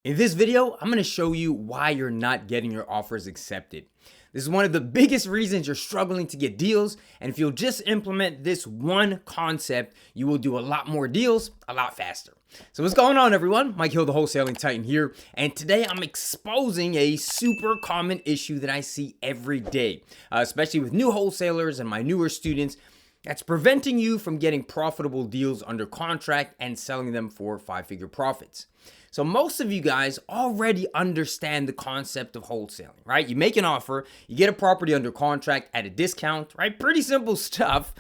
In this video, I'm going to show you why you're not getting your offers accepted. This is one of the biggest reasons you're struggling to get deals, and if you'll just implement this one concept, you will do a lot more deals a lot faster. So what's going on, everyone? Mike Hill, the Wholesaling Titan here, and today I'm exposing a super common issue that I see every day, especially with new wholesalers and my newer students, that's preventing you from getting profitable deals under contract and selling them for five-figure profits. So most of you guys already understand the concept of wholesaling, right? You make an offer, you get a property under contract at a discount, right? Pretty simple stuff.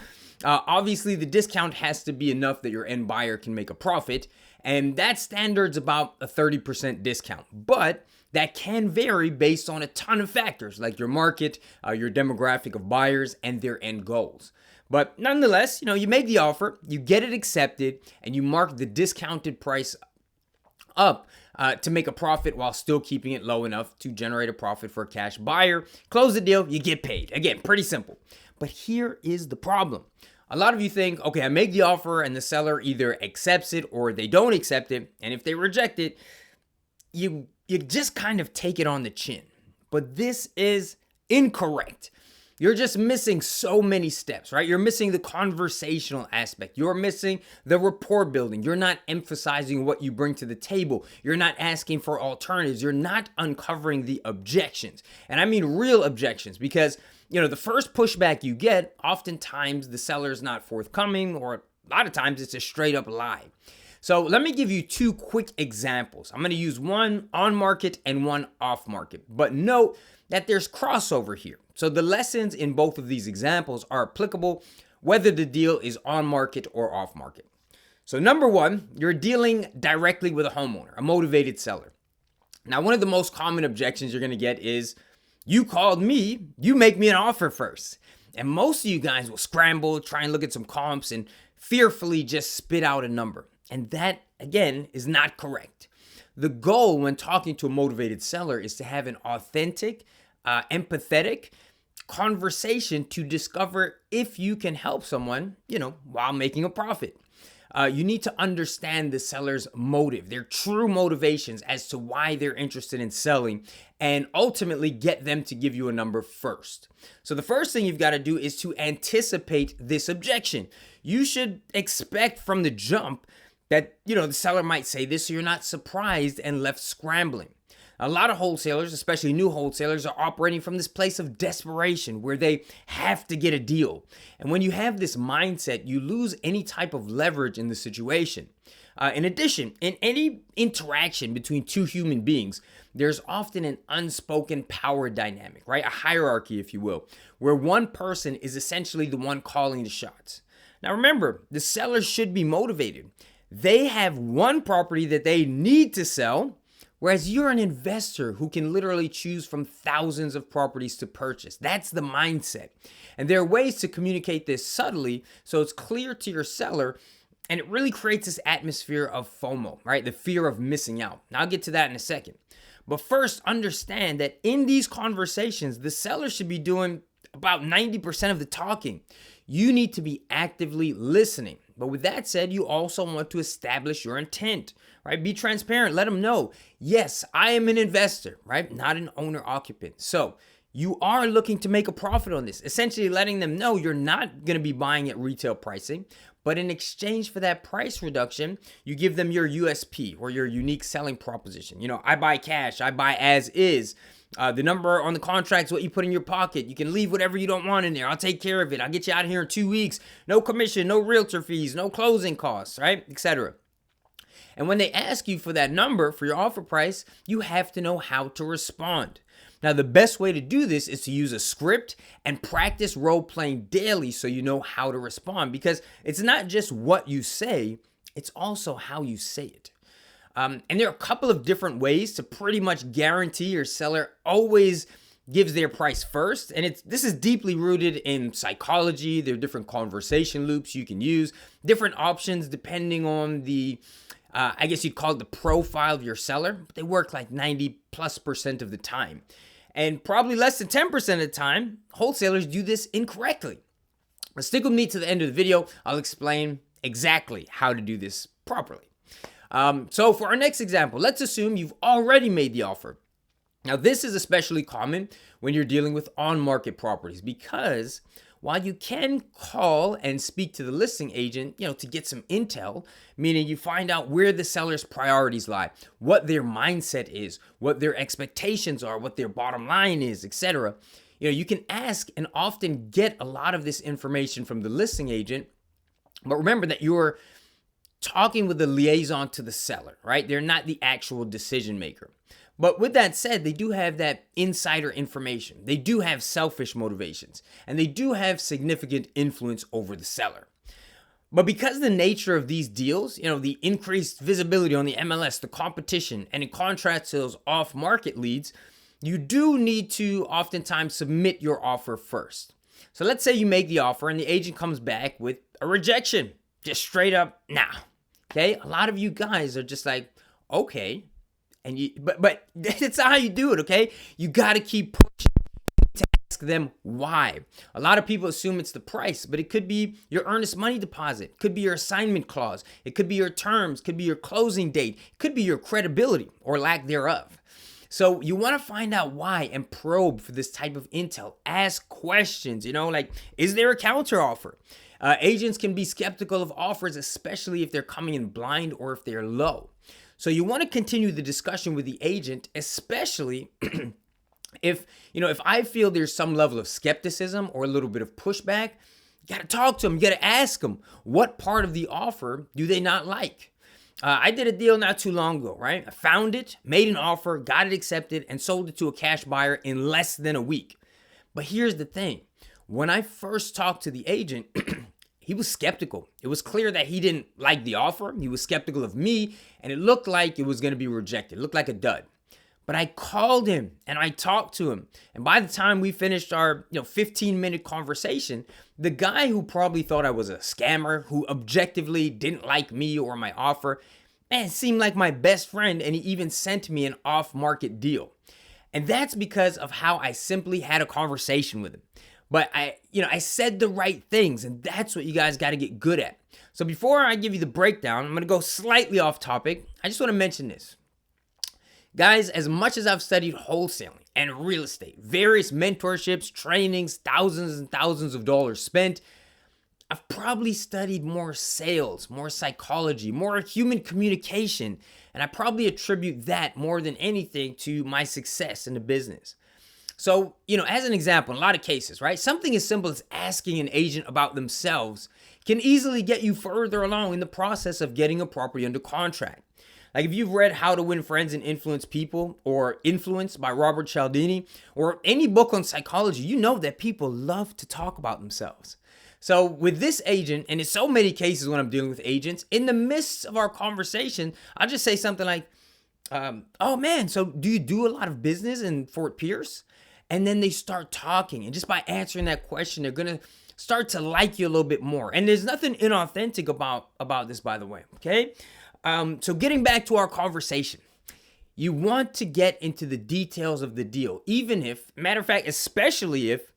Obviously, the discount has to be enough that your end buyer can make a profit, and that standard's about a 30% discount. But that can vary based on a ton of factors like your market, your demographic of buyers, and their end goals. But nonetheless, you make the offer, you get it accepted, and you mark the discounted price up to make a profit while still keeping it low enough to generate a profit for a cash buyer. Close the deal, you get paid. Again, pretty simple. But here is the problem. A lot of you think, okay, I make the offer and the seller either accepts it or they don't accept it. And if they reject it, you just kind of take it on the chin. But this is incorrect. You're just missing so many steps, right? You're missing the conversational aspect. You're missing the rapport building. You're not emphasizing what you bring to the table. You're not asking for alternatives. You're not uncovering the objections. And I mean real objections because, the first pushback you get, oftentimes the seller's not forthcoming, or a lot of times it's a straight up lie. So let me give you two quick examples. I'm going to use one on market and one off market, but note that there's crossover here. So the lessons in both of these examples are applicable whether the deal is on market or off market. So number one, you're dealing directly with a homeowner, a motivated seller. Now, one of the most common objections you're going to get is, you called me, you make me an offer first. And most of you guys will scramble, try and look at some comps and fearfully just spit out a number. And that, again, is not correct. The goal when talking to a motivated seller is to have an authentic, empathetic conversation to discover if you can help someone, while making a profit. You need to understand the seller's motive, their true motivations as to why they're interested in selling, and ultimately get them to give you a number first. So the first thing you've got to do is to anticipate this objection. You should expect from the jump that, the seller might say this, so you're not surprised and left scrambling. A lot of wholesalers, especially new wholesalers, are operating from this place of desperation where they have to get a deal. And when you have this mindset, you lose any type of leverage in the situation. In addition, in any interaction between two human beings, there's often an unspoken power dynamic, right? A hierarchy, if you will, where one person is essentially the one calling the shots. Now remember, the seller should be motivated. They have one property that they need to sell, whereas you're an investor who can literally choose from thousands of properties to purchase. That's the mindset. And there are ways to communicate this subtly so it's clear to your seller, and it really creates this atmosphere of FOMO, right? The fear of missing out. Now, I'll get to that in a second. But first, understand that in these conversations, the seller should be doing about 90% of the talking. You need to be actively listening. But with that said, you also want to establish your intent, right? Be transparent. Let them know, yes, I am an investor, right? Not an owner-occupant. So you are looking to make a profit on this, essentially letting them know you're not going to be buying at retail pricing, but in exchange for that price reduction, you give them your USP or your unique selling proposition. I buy cash, I buy as is. The number on the contract is what you put in your pocket. You can leave whatever you don't want in there. I'll take care of it. I'll get you out of here in 2 weeks. No commission, no realtor fees, no closing costs, right? Etc. And when they ask you for that number for your offer price, you have to know how to respond. Now, the best way to do this is to use a script and practice role-playing daily so you know how to respond, because it's not just what you say, it's also how you say it. And there are a couple of different ways to pretty much guarantee your seller always gives their price first. And this is deeply rooted in psychology. There are different conversation loops you can use, different options depending on the, I guess you'd call it the profile of your seller. But they work like 90+% of the time. And probably less than 10% of the time, wholesalers do this incorrectly. But stick with me to the end of the video. I'll explain exactly how to do this properly. So for our next example, let's assume you've already made the offer. Now, this is especially common when you're dealing with on-market properties because while you can call and speak to the listing agent, to get some intel, meaning you find out where the seller's priorities lie, what their mindset is, what their expectations are, what their bottom line is, etc. You can ask and often get a lot of this information from the listing agent, but remember that you're talking with the liaison to the seller, right? They're not the actual decision maker. But with that said, they do have that insider information. They do have selfish motivations, and they do have significant influence over the seller. But because of the nature of these deals, the increased visibility on the MLS, the competition, and in contrast to those off-market leads, you do need to oftentimes submit your offer first. So let's say you make the offer and the agent comes back with a rejection, just straight up, nah. Okay, a lot of you guys are just like, okay. But that's not how you do it, okay? You got to keep pushing to ask them why. A lot of people assume it's the price, but it could be your earnest money deposit, could be your assignment clause, it could be your terms, could be your closing date, it could be your credibility or lack thereof. So you want to find out why and probe for this type of intel. Ask questions, like, is there a counter offer? Agents can be skeptical of offers, especially if they're coming in blind or if they're low. So you want to continue the discussion with the agent, especially if I feel there's some level of skepticism or a little bit of pushback. You got to talk to them. You got to ask them, what part of the offer do they not like? I did a deal not too long ago, right? I found it, made an offer, got it accepted, and sold it to a cash buyer in less than a week. But here's the thing. When I first talked to the agent, he was skeptical. It was clear that he didn't like the offer. He was skeptical of me, and it looked like it was going to be rejected. It looked like a dud. But I called him and I talked to him. And by the time we finished our 15-minute conversation, the guy who probably thought I was a scammer, who objectively didn't like me or my offer, seemed like my best friend, and he even sent me an off-market deal. And that's because of how I simply had a conversation with him. But I said the right things, and that's what you guys got to get good at. So before I give you the breakdown, I'm going to go slightly off topic. I just want to mention this. Guys, as much as I've studied wholesaling and real estate, various mentorships, trainings, thousands and thousands of dollars spent, I've probably studied more sales, more psychology, more human communication, and I probably attribute that more than anything to my success in the business. So, as an example, in a lot of cases, right, something as simple as asking an agent about themselves can easily get you further along in the process of getting a property under contract. Like if you've read How to Win Friends and Influence People or Influence by Robert Cialdini or any book on psychology, you know that people love to talk about themselves. So with this agent, and in so many cases when I'm dealing with agents, in the midst of our conversation, I'll just say something like, oh man, so do you do a lot of business in Fort Pierce? And then they start talking. And just by answering that question, they're going to start to like you a little bit more. And there's nothing inauthentic about this, by the way. Okay. So getting back to our conversation, you want to get into the details of the deal, even if, matter of fact, especially if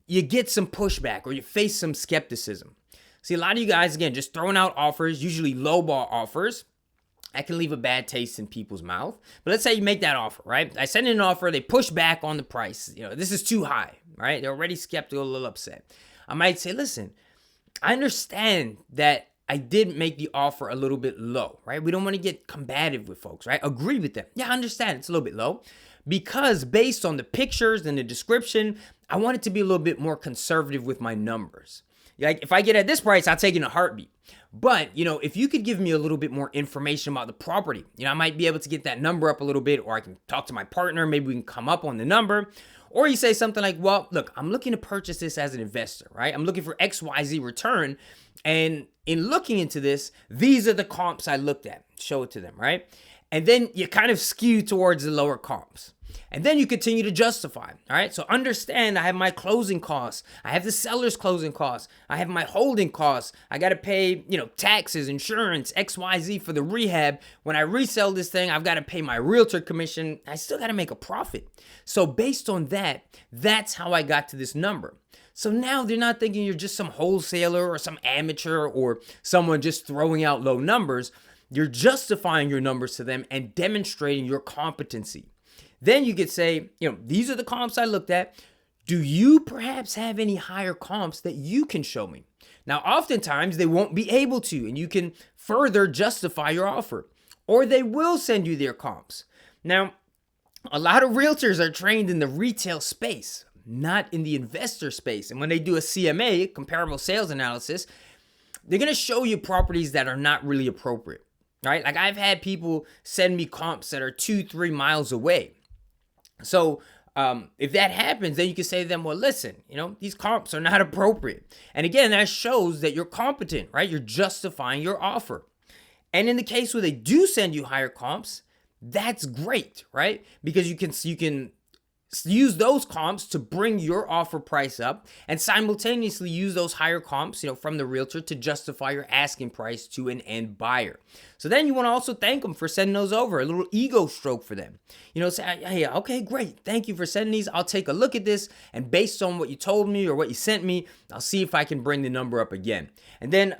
you get some pushback or you face some skepticism. See, a lot of you guys, again, just throwing out offers, usually lowball offers. That can leave a bad taste in people's mouth. But let's say you make that offer, right? I send in an offer, they push back on the price. This is too high, right? They're already skeptical, a little upset. I might say, listen, I understand that I did make the offer a little bit low, right? We don't want to get combative with folks, right? Agree with them. Yeah, I understand it's a little bit low because based on the pictures and the description, I want it to be a little bit more conservative with my numbers. Like if I get at this price, I'll take it in a heartbeat. But, if you could give me a little bit more information about the property, I might be able to get that number up a little bit, or I can talk to my partner. Maybe we can come up on the number. Or you say something like, well, look, I'm looking to purchase this as an investor, right? I'm looking for XYZ return. And in looking into this, these are the comps I looked at. Show it to them, right? And then you kind of skew towards the lower comps. And then you continue to justify, all right? So understand I have my closing costs. I have the seller's closing costs. I have my holding costs. I got to pay, taxes, insurance, XYZ for the rehab. When I resell this thing, I've got to pay my realtor commission. I still got to make a profit. So based on that, that's how I got to this number. So now they're not thinking you're just some wholesaler or some amateur or someone just throwing out low numbers. you're justifying your numbers to them and demonstrating your competency. Then you could say, these are the comps I looked at. Do you perhaps have any higher comps that you can show me? Now, oftentimes they won't be able to, and you can further justify your offer, or they will send you their comps. Now, a lot of realtors are trained in the retail space, not in the investor space. And when they do a CMA, comparable sales analysis, they're going to show you properties that are not really appropriate, right? Like I've had people send me comps that are 2-3 miles away. So if that happens, then you can say to them, well, listen, these comps are not appropriate. And again, that shows that you're competent, right? You're justifying your offer. And in the case where they do send you higher comps, that's great, right? Because you can use those comps to bring your offer price up and simultaneously use those higher comps, from the realtor to justify your asking price to an end buyer. So then you want to also thank them for sending those over, a little ego stroke for them. Say, hey, okay, great. Thank you for sending these. I'll take a look at this. And based on what you told me or what you sent me, I'll see if I can bring the number up again. And then,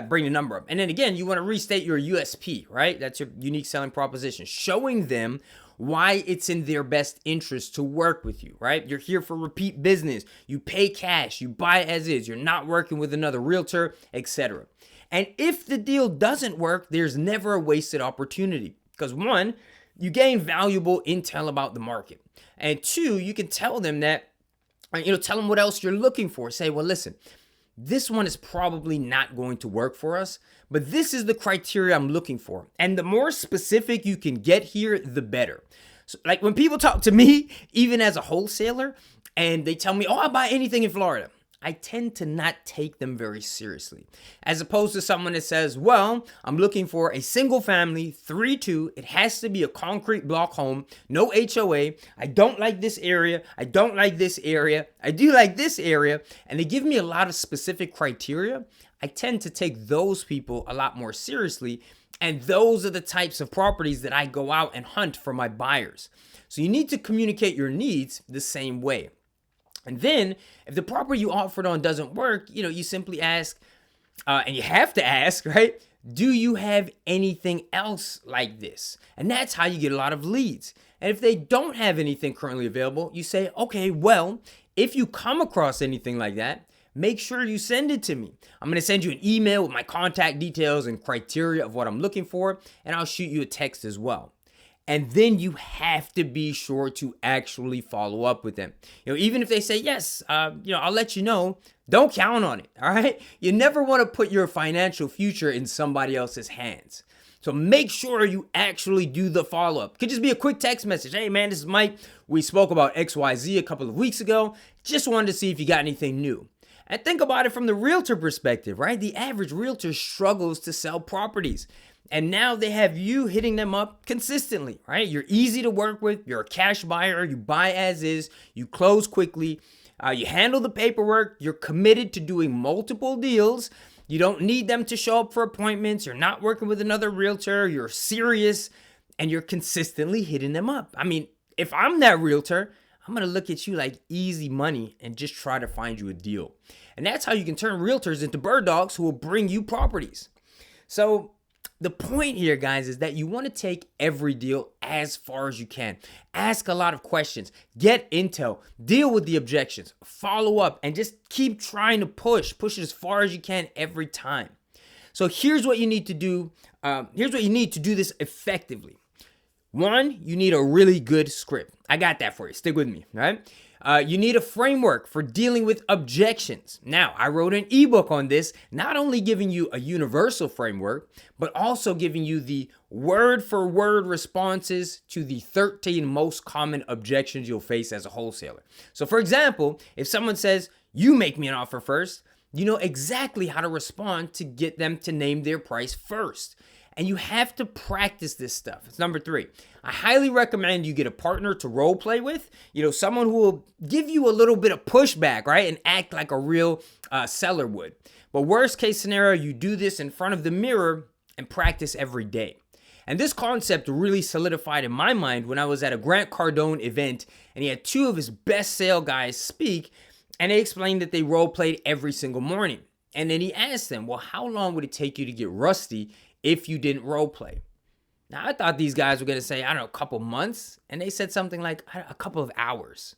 bring the number up. And then again, you want to restate your USP, right? That's your unique selling proposition, showing them why it's in their best interest to work with you, right? You're here for repeat business. You pay cash, you buy as is, you're not working with another realtor, etc. And if the deal doesn't work, there's never a wasted opportunity. Because one, you gain valuable intel about the market. And two, you can tell them that, tell them what else you're looking for. Say, well, listen, this one is probably not going to work for us, but this is the criteria I'm looking for. And the more specific you can get here, the better. So, like when people talk to me, even as a wholesaler, and they tell me, oh, I buy anything in Florida, I tend to not take them very seriously. As opposed to someone that says, well, I'm looking for a single family, 3-2. It has to be a concrete block home, no HOA. I don't like this area. I don't like this area. I do like this area. And they give me a lot of specific criteria. I tend to take those people a lot more seriously. And those are the types of properties that I go out and hunt for my buyers. So you need to communicate your needs the same way. And then if the property you offered on doesn't work, you simply ask, and you have to ask, right? Do you have anything else like this? And that's how you get a lot of leads. And if they don't have anything currently available, you say, okay, well, if you come across anything like that, make sure you send it to me. I'm going to send you an email with my contact details and criteria of what I'm looking for, and I'll shoot you a text as well. And then you have to be sure to actually follow up with them. Even if they say, yes, I'll let you know, don't count on it, all right? You never want to put your financial future in somebody else's hands. So make sure you actually do the follow-up. Could just be a quick text message. Hey, man, this is Mike. We spoke about XYZ a couple of weeks ago. Just wanted to see if you got anything new. And think about it from the realtor perspective, right? The average realtor struggles to sell properties. And now they have you hitting them up consistently, right? You're easy to work with. You're a cash buyer. You buy as is. You close quickly. You handle the paperwork. You're committed to doing multiple deals. You don't need them to show up for appointments. You're not working with another realtor. You're serious. And you're consistently hitting them up. I mean, if I'm that realtor, I'm going to look at you like easy money and just try to find you a deal. And that's how you can turn realtors into bird dogs who will bring you properties. So the point here, guys, is that you want to take every deal as far as you can. Ask a lot of questions. Get intel. Deal with the objections. Follow up. And just keep trying to push. Push it as far as you can every time. So here's what you need to do. Here's what you need to do this effectively. One, you need a really good script. I got that for you. Stick with me, right? You need a framework for dealing with objections. Now, I wrote an ebook on this, not only giving you a universal framework, but also giving you the word-for-word responses to the 13 most common objections you'll face as a wholesaler. So, for example, if someone says, you make me an offer first, you know exactly how to respond to get them to name their price first. And you have to practice this stuff. It's number 3. I highly recommend you get a partner to role play with, someone who will give you a little bit of pushback, right? And act like a real seller would. But worst case scenario, you do this in front of the mirror and practice every day. And this concept really solidified in my mind when I was at a Grant Cardone event and he had 2 of his best sale guys speak, and they explained that they role played every single morning. And then he asked them, well, how long would it take you to get rusty if you didn't role play. Now, I thought these guys were going to say, I don't know, a couple months, and they said something like a couple of hours.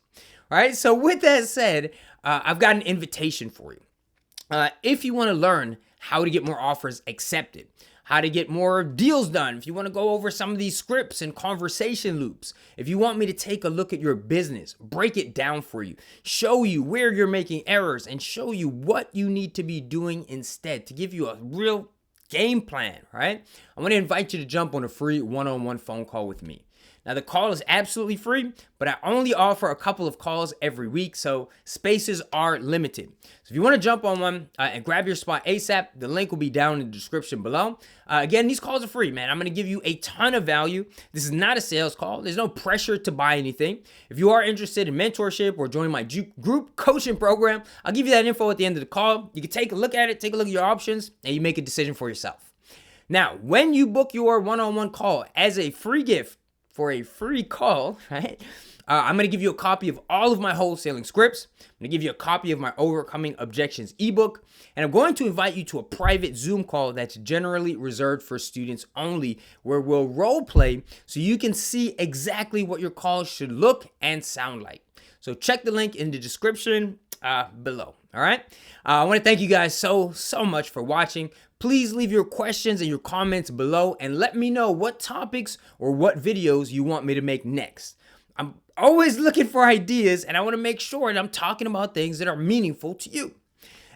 All right, so with that said, I've got an invitation for you. If you want to learn how to get more offers accepted, how to get more deals done, if you want to go over some of these scripts and conversation loops, if you want me to take a look at your business, break it down for you, show you where you're making errors, and show you what you need to be doing instead to give you a real game plan, right? I want to invite you to jump on a free one-on-one phone call with me. Now, the call is absolutely free, but I only offer a couple of calls every week, so spaces are limited. So if you want to jump on one and grab your spot ASAP, the link will be down in the description below. Again, these calls are free, man. I'm going to give you a ton of value. This is not a sales call. There's no pressure to buy anything. If you are interested in mentorship or joining my group coaching program, I'll give you that info at the end of the call. You can take a look at it, take a look at your options, and you make a decision for yourself. Now, when you book your one-on-one call as a free gift, for a free call, right? I'm going to give you a copy of all of my wholesaling scripts. I'm going to give you a copy of my Overcoming Objections ebook. And I'm going to invite you to a private Zoom call that's generally reserved for students only, where we'll role play so you can see exactly what your calls should look and sound like. So check the link in the description below. All right. I want to thank you guys so much for watching. Please leave your questions and your comments below and let me know what topics or what videos you want me to make next. I'm always looking for ideas, and I want to make sure that I'm talking about things that are meaningful to you.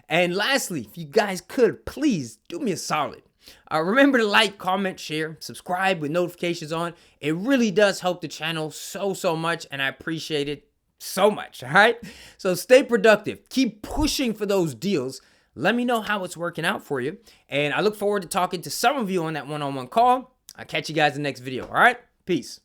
And lastly, if you guys could, please do me a solid. Remember to like, comment, share, subscribe with notifications on. It really does help the channel so much, and I appreciate it so much, all right? So stay productive. Keep pushing for those deals. Let me know how it's working out for you. And I look forward to talking to some of you on that one-on-one call. I'll catch you guys in the next video, all right? Peace.